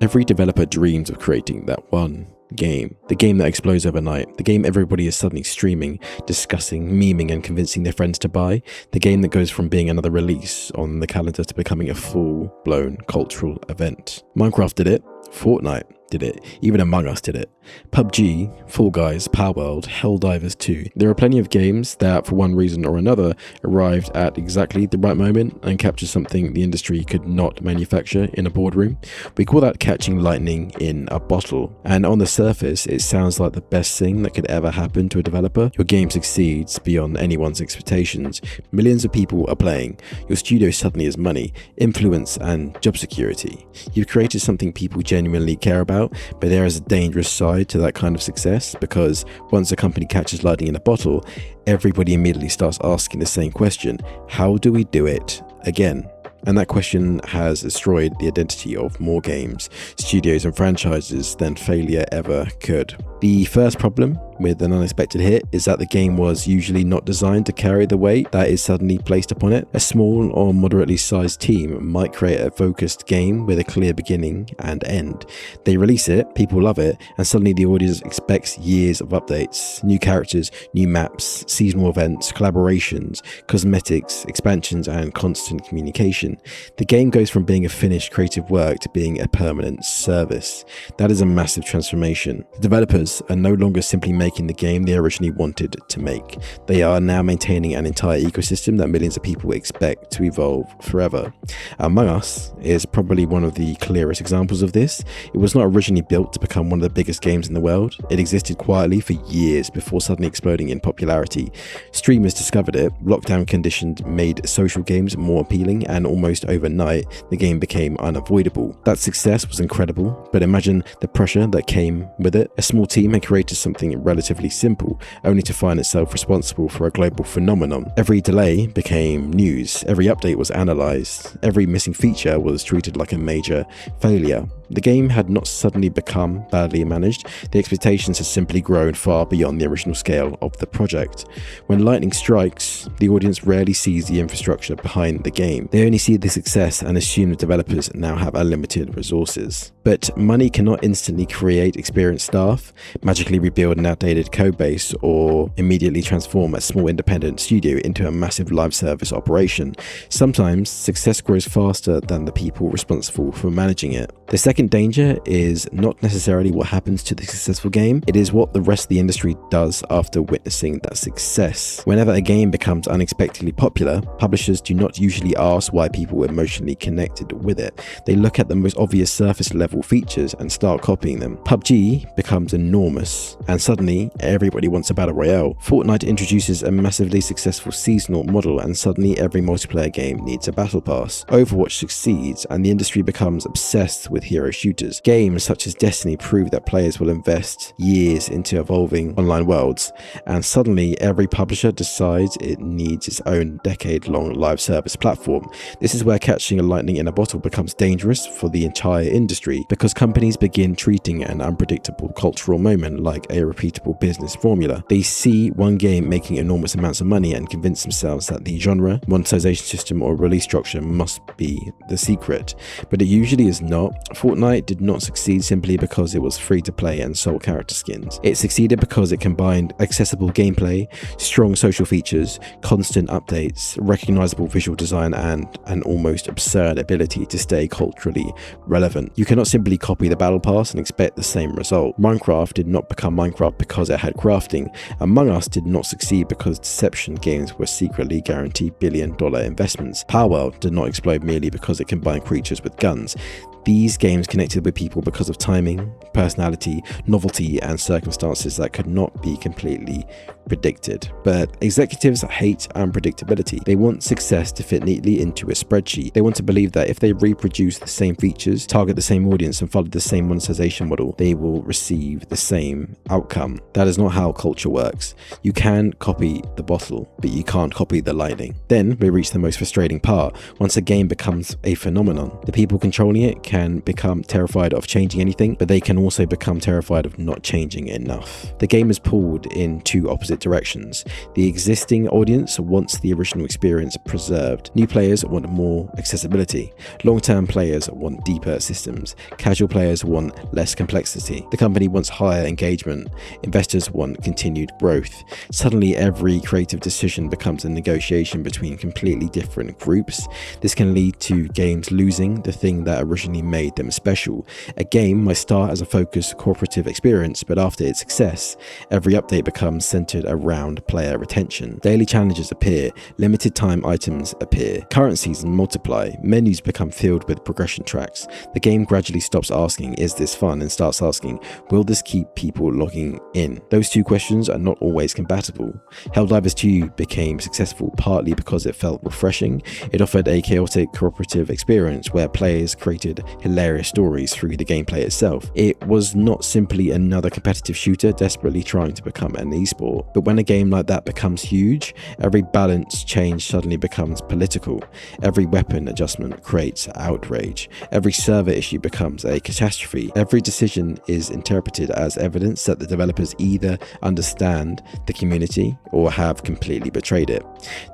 Every developer dreams of creating that one game, the game that explodes overnight, the game everybody is suddenly streaming, discussing, memeing and convincing their friends to buy, the game that goes from being another release on the calendar to becoming a full-blown cultural event. Minecraft did it, Fortnite did it, even Among Us did it. PUBG, Fall Guys, Palworld, Helldivers 2. There are plenty of games that, for one reason or another, arrived at exactly the right moment and captured something the industry could not manufacture in a boardroom. We call that catching lightning in a bottle. And on the surface, it sounds like the best thing that could ever happen to a developer. Your game succeeds beyond anyone's expectations. Millions of people are playing. Your studio suddenly has money, influence, and job security. You've created something people genuinely care about, but there is a dangerous side to that kind of success, because once a company catches lightning in a bottle, everybody immediately starts asking the same question: how do we do it again? And that question has destroyed the identity of more games, studios and franchises than failure ever could. The first problem with an unexpected hit is that the game was usually not designed to carry the weight that is suddenly placed upon it. A small or moderately sized team might create a focused game with a clear beginning and end. They release it, people love it, and suddenly the audience expects years of updates, new characters, new maps, seasonal events, collaborations, cosmetics, expansions, and constant communication. The game goes from being a finished creative work to being a permanent service. That is a massive transformation. The developers are no longer simply making the game they originally wanted to make. They are now maintaining an entire ecosystem that millions of people expect to evolve forever. Among Us is probably one of the clearest examples of this. It was not originally built to become one of the biggest games in the world. It existed quietly for years before suddenly exploding in popularity. Streamers discovered it, lockdown conditions made social games more appealing, and almost overnight, the game became unavoidable. That success was incredible, but imagine the pressure that came with it. A small team had created something relatively simple, only to find itself responsible for a global phenomenon. Every delay became news, every update was analysed, every missing feature was treated like a major failure. The game had not suddenly become badly managed, the expectations had simply grown far beyond the original scale of the project. When lightning strikes, the audience rarely sees the infrastructure behind the game. They only see the success and assume the developers now have unlimited resources. But money cannot instantly create experienced staff, magically rebuild an outdated codebase, or immediately transform a small independent studio into a massive live service operation. Sometimes success grows faster than the people responsible for managing it. The second danger is not necessarily what happens to the successful game, it is what the rest of the industry does after witnessing that success. Whenever a game becomes unexpectedly popular, publishers do not usually ask why people were emotionally connected with it. They look at the most obvious surface level features and start copying them. PUBG becomes enormous, and suddenly everybody wants a battle royale. Fortnite introduces a massively successful seasonal model, and suddenly every multiplayer game needs a battle pass. Overwatch succeeds, and the industry becomes obsessed with hero shooters. Games such as Destiny prove that players will invest years into evolving online worlds, and suddenly every publisher decides it needs its own decade-long live service platform. This is where catching a lightning in a bottle becomes dangerous for the entire industry, because companies begin treating an unpredictable cultural moment like a repeatable business formula. They see one game making enormous amounts of money and convince themselves that the genre, monetization system, or release structure must be the secret, but it usually is not. Fortnite did not succeed simply because it was free to play and sold character skins. It succeeded because it combined accessible gameplay, strong social features, constant updates, recognizable visual design, and an almost absurd ability to stay culturally relevant. You cannot simply copy the battle pass and expect the same result. Minecraft did not become Minecraft because it had crafting. Among Us did not succeed because deception games were secretly guaranteed billion-dollar investments. Palworld did not explode merely because it combined creatures with guns. These games connected with people because of timing, personality, novelty, and circumstances that could not be completely predicted. But executives hate unpredictability. They want success to fit neatly into a spreadsheet. They want to believe that if they reproduce the same features, target the same audience, and follow the same monetization model, they will receive the same outcome. That is not how culture works. You can copy the bottle, but you can't copy the lightning. Then we reach the most frustrating part. Once a game becomes a phenomenon, the people controlling it can become terrified of changing anything, but they can also become terrified of not changing enough. The game is pulled in two opposite opposite directions. The existing audience wants the original experience preserved. New players want more accessibility. Long-term players want deeper systems. Casual players want less complexity. The company wants higher engagement. Investors want continued growth. Suddenly, every creative decision becomes a negotiation between completely different groups. This can lead to games losing the thing that originally made them special. A game might start as a focused cooperative experience, but after its success, every update becomes centered around player retention. Daily challenges appear, limited time items appear, currencies multiply, menus become filled with progression tracks. The game gradually stops asking, "Is this fun?" and starts asking, "Will this keep people logging in?" Those two questions are not always compatible. Helldivers 2 became successful partly because it felt refreshing. It offered a chaotic cooperative experience where players created hilarious stories through the gameplay itself. It was not simply another competitive shooter desperately trying to become an esport. But when a game like that becomes huge, every balance change suddenly becomes political. Every weapon adjustment creates outrage. Every server issue becomes a catastrophe. Every decision is interpreted as evidence that the developers either understand the community or have completely betrayed it.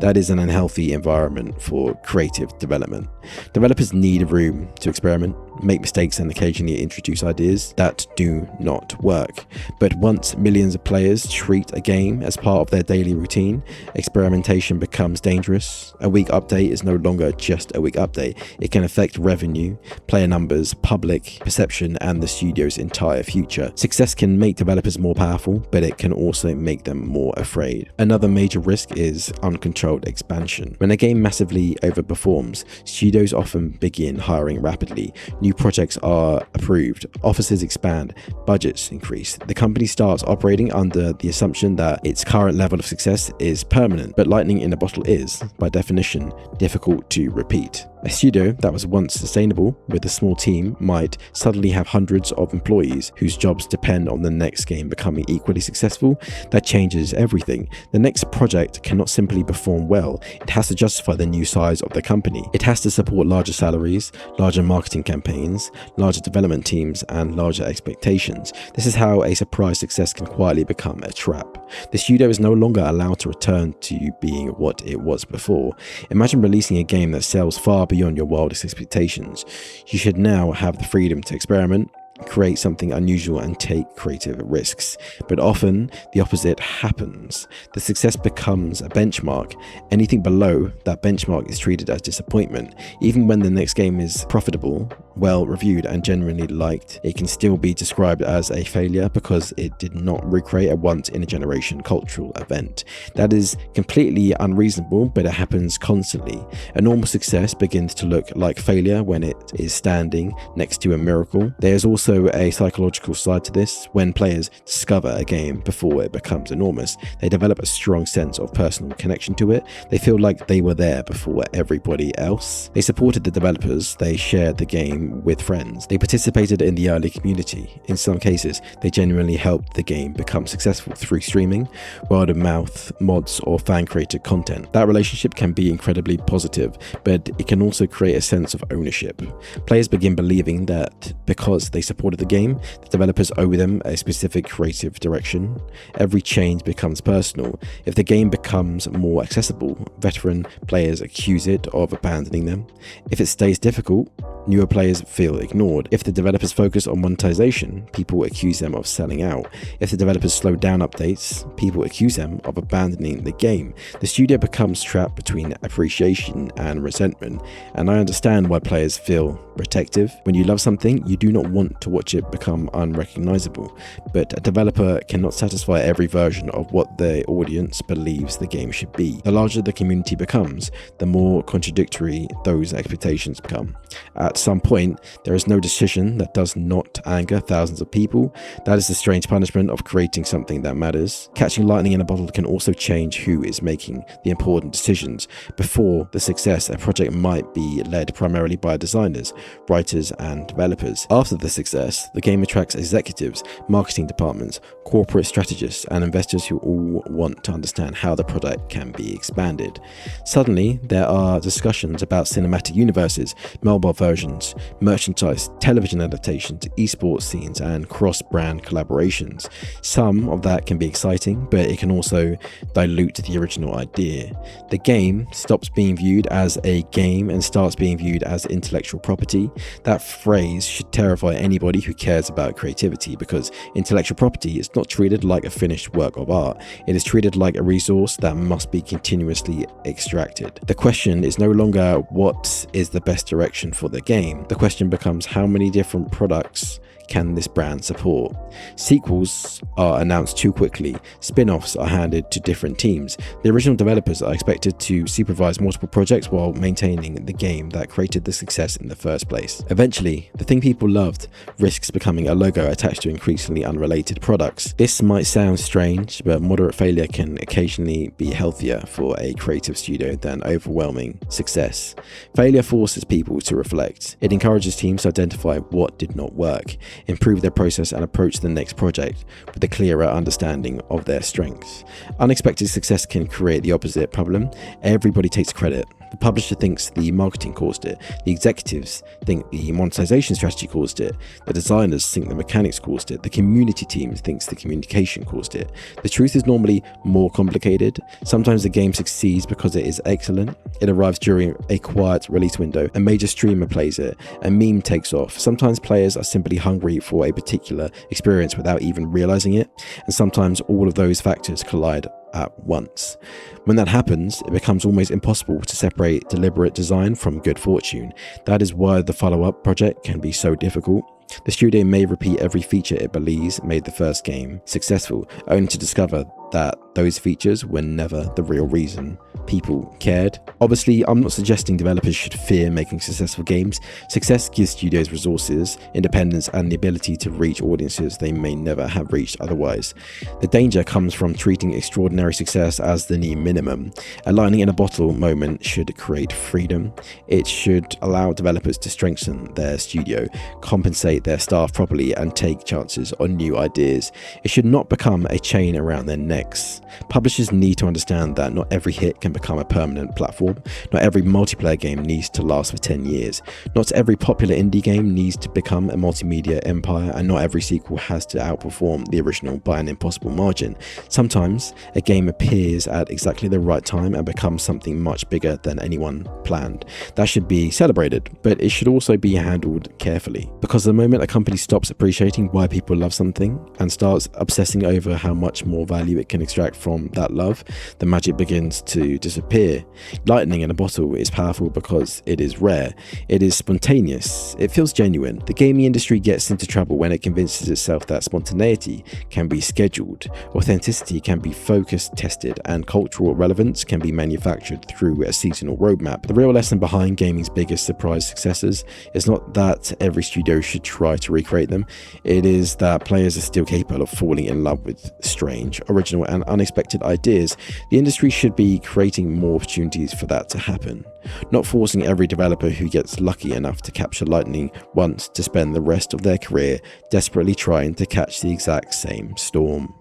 That is an unhealthy environment for creative development. Developers need room to experiment, make mistakes, and occasionally introduce ideas that do not work. But once millions of players treat a game as part of their daily routine, experimentation becomes dangerous. A weak update is no longer just a weak update. It can affect revenue, player numbers, public perception, and the studio's entire future. Success can make developers more powerful, but it can also make them more afraid. Another major risk is uncontrolled expansion. When a game massively overperforms, studios often begin hiring rapidly. New projects are approved, offices expand, budgets increase. The company starts operating under the assumption that its current level of success is permanent, but lightning in a bottle is, by definition, difficult to repeat. A studio that was once sustainable with a small team might suddenly have hundreds of employees whose jobs depend on the next game becoming equally successful. That changes everything. The next project cannot simply perform well. It has to justify the new size of the company. It has to support larger salaries, larger marketing campaigns, larger development teams, and larger expectations. This is how a surprise success can quietly become a trap. The studio is no longer allowed to return to being what it was before. Imagine releasing a game that sells far beyond your wildest expectations. You should now have the freedom to experiment, create something unusual, and take creative risks. But often the opposite happens. The success becomes a benchmark. Anything below that benchmark is treated as disappointment. Even when the next game is profitable, well reviewed, and genuinely liked, it can still be described as a failure because it did not recreate a once-in-a-generation cultural event. That is completely unreasonable, but it happens constantly. A normal success begins to look like failure when it is standing next to a miracle. There is also a psychological side to this. When players discover a game before it becomes enormous, they develop a strong sense of personal connection to it. They feel like they were there before everybody else. They supported the developers, they shared the game with friends, they participated in the early community. In some cases, they genuinely helped the game become successful through streaming, word of mouth, mods, or fan-created content. That relationship can be incredibly positive, but it can also create a sense of ownership. Players begin believing that because they supported the game, the developers owe them a specific creative direction. Every change becomes personal. If the game becomes more accessible, veteran players accuse it of abandoning them. If it stays difficult, newer players feel ignored. If the developers focus on monetization, people accuse them of selling out. If the developers slow down updates, people accuse them of abandoning the game. The studio becomes trapped between appreciation and resentment, and I understand why players feel protective. When you love something, you do not want to watch it become unrecognizable, but a developer cannot satisfy every version of what the audience believes the game should be. The larger the community becomes, the more contradictory those expectations become. At some point, there is no decision that does not anger thousands of people. That is the strange punishment of creating something that matters. Catching lightning in a bottle can also change who is making the important decisions. Before the success, a project might be led primarily by designers, writers, and developers. After the success, success, the game attracts executives, marketing departments, corporate strategists, and investors who all want to understand how the product can be expanded. Suddenly, there are discussions about cinematic universes, mobile versions, merchandise, television adaptations, esports scenes, and cross-brand collaborations. Some of that can be exciting, but it can also dilute the original idea. The game stops being viewed as a game and starts being viewed as intellectual property. That phrase should terrify anybody who cares about creativity, because intellectual property is not treated like a finished work of art. It is treated like a resource that must be continuously extracted. The question is no longer what is the best direction for the game. The question becomes how many different products can this brand support? Sequels are announced too quickly. Spin-offs are handed to different teams. The original developers are expected to supervise multiple projects while maintaining the game that created the success in the first place. Eventually, the thing people loved risks becoming a logo attached to increasingly unrelated products. This might sound strange, but moderate failure can occasionally be healthier for a creative studio than overwhelming success. Failure forces people to reflect. It encourages teams to identify what did not work, improve their process, and approach the next project with a clearer understanding of their strengths. Unexpected success can create the opposite problem. Everybody takes credit. The publisher thinks the marketing caused it. The executives think the monetization strategy caused it. The designers think the mechanics caused it. The community team thinks the communication caused it. The truth is normally more complicated. Sometimes the game succeeds because it is excellent. It arrives during a quiet release window. A major streamer plays it. A meme takes off. Sometimes players are simply hungry for a particular experience without even realizing it. And sometimes all of those factors collide at once. When that happens, it becomes almost impossible to separate deliberate design from good fortune. That is why the follow-up project can be so difficult. The studio may repeat every feature it believes made the first game successful, only to discover that those features were never the real reason people cared. Obviously, I'm not suggesting developers should fear making successful games. Success gives studios resources, independence, and the ability to reach audiences they may never have reached otherwise. The danger comes from treating extraordinary success as the new minimum. A lightning in a bottle moment should create freedom. It should allow developers to strengthen their studio, compensate their staff properly, and take chances on new ideas. It should not become a chain around their necks. Publishers need to understand that not every hit can become a permanent platform. Not every multiplayer game needs to last for 10 years. Not every popular indie game needs to become a multimedia empire, and not every sequel has to outperform the original by an impossible margin. Sometimes a game appears at exactly the right time and becomes something much bigger than anyone planned. That should be celebrated, but it should also be handled carefully, because the moment a company stops appreciating why people love something and starts obsessing over how much more value it can extract from that love, the magic begins to disappear. Lightning in a bottle is powerful because it is rare. It is spontaneous. It feels genuine. The gaming industry gets into trouble when it convinces itself that spontaneity can be scheduled, authenticity can be focused, tested, and cultural relevance can be manufactured through a seasonal roadmap. The real lesson behind gaming's biggest surprise successes is not that every studio should try to recreate them. It is that players are still capable of falling in love with strange, original, and unexpected ideas. The industry should be creating more opportunities for that to happen, not forcing every developer who gets lucky enough to capture lightning once to spend the rest of their career desperately trying to catch the exact same storm.